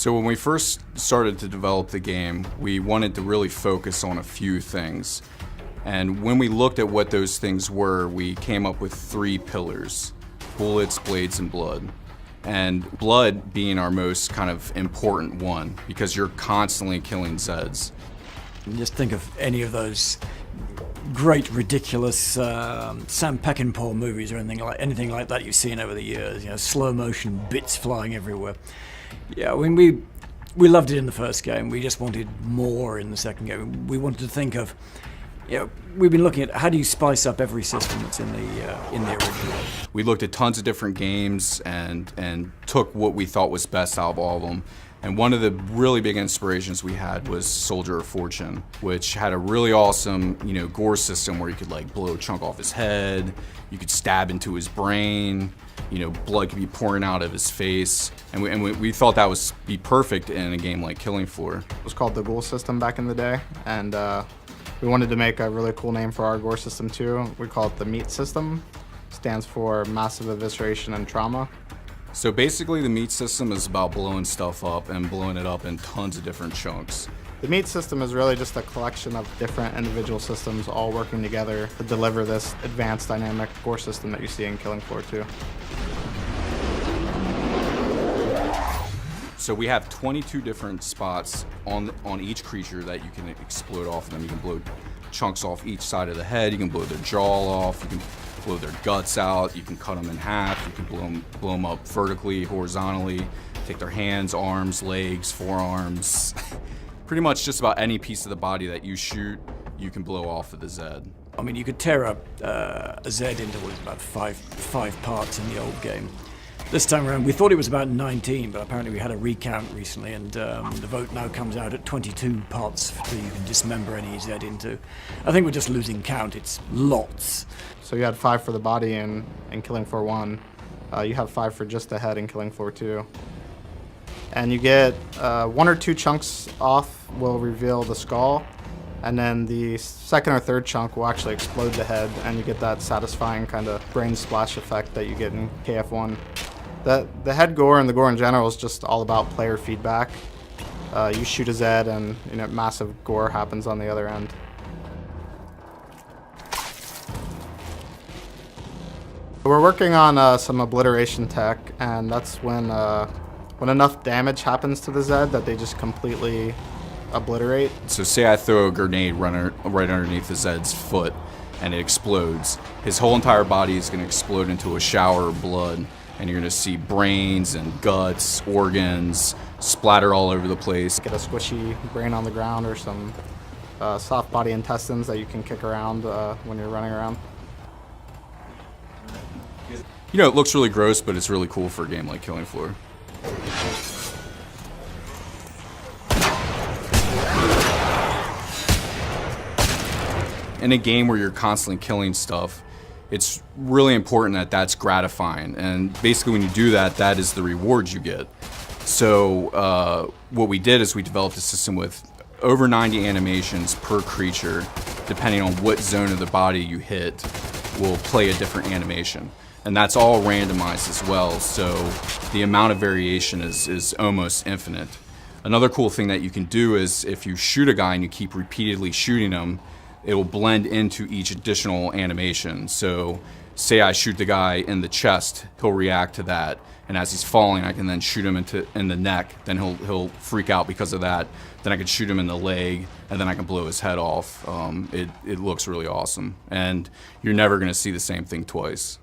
So when we first started to develop the game, we wanted to really focus on a few things. And when we looked at what those things were, we came up with 3 pillars: bullets, blades, and blood. And blood being our most kind of important one, because you're constantly killing Zeds. Just think of any of those great, ridiculous Sam Peckinpah movies or anything like that you've seen over the years. You know, slow motion bits flying everywhere. Yeah, I mean, we loved it in the first game. We just wanted more in the second game. We wanted to think of, you know, we've been looking at how do you spice up every system that's in the original. We looked at tons of different games and took what we thought was best out of all of them. And one of the really big inspirations we had was Soldier of Fortune, which had a really awesome, gore system where you could like blow a chunk off his head, you could stab into his brain, blood could be pouring out of his face, and we thought that would be perfect in a game like Killing Floor. It was called the Ghoul system back in the day, and we wanted to make a really cool name for our gore system too. We call it the Meat system. Stands for Massive Evisceration and Trauma. So basically the Meat system is about blowing stuff up and blowing it up in tons of different chunks. The Meat system is really just a collection of different individual systems all working together to deliver this advanced dynamic gore system that you see in Killing Floor 2. So we have 22 different spots on each creature that you can explode off of them. You can blow chunks off each side of the head, you can blow their jaw off, you can blow their guts out, you can cut them in half, you can blow them up vertically, horizontally, take their hands, arms, legs, forearms. Pretty much just about any piece of the body that you shoot, you can blow off of the Zed. I mean, you could tear up a Zed into about five parts in the old game. This time around, we thought it was about 19, but apparently we had a recount recently, and the vote now comes out at 22 parts that you can dismember any Zed into. I think we're just losing count. It's lots. So you had 5 for the body in Killing Floor 1. You have 5 for just the head in Killing Floor 2. And you get 1 or 2 chunks off will reveal the skull, and then the second or third chunk will actually explode the head, and you get that satisfying kind of brain splash effect that you get in KF1. The head gore and the gore in general is just all about player feedback. You shoot a Zed and massive gore happens on the other end. We're working on some obliteration tech, and that's when enough damage happens to the Zed that they just completely obliterate. So say I throw a grenade right underneath the Zed's foot and it explodes. His whole entire body is going to explode into a shower of blood, and you're going to see brains and guts, organs splatter all over the place. Get a squishy brain on the ground or some soft body intestines that you can kick around when you're running around. It looks really gross, but it's really cool for a game like Killing Floor. In a game where you're constantly killing stuff, it's really important that that's gratifying. And basically when you do that, that is the reward you get. So what we did is we developed a system with over 90 animations per creature. Depending on what zone of the body you hit, will play a different animation. And that's all randomized as well, so the amount of variation is almost infinite. Another cool thing that you can do is if you shoot a guy and you keep repeatedly shooting him, it will blend into each additional animation. So say I shoot the guy in the chest, he'll react to that, and as he's falling I can then shoot him in the neck, then he'll freak out because of that. Then I can shoot him in the leg, and then I can blow his head off. It looks really awesome, and you're never going to see the same thing twice.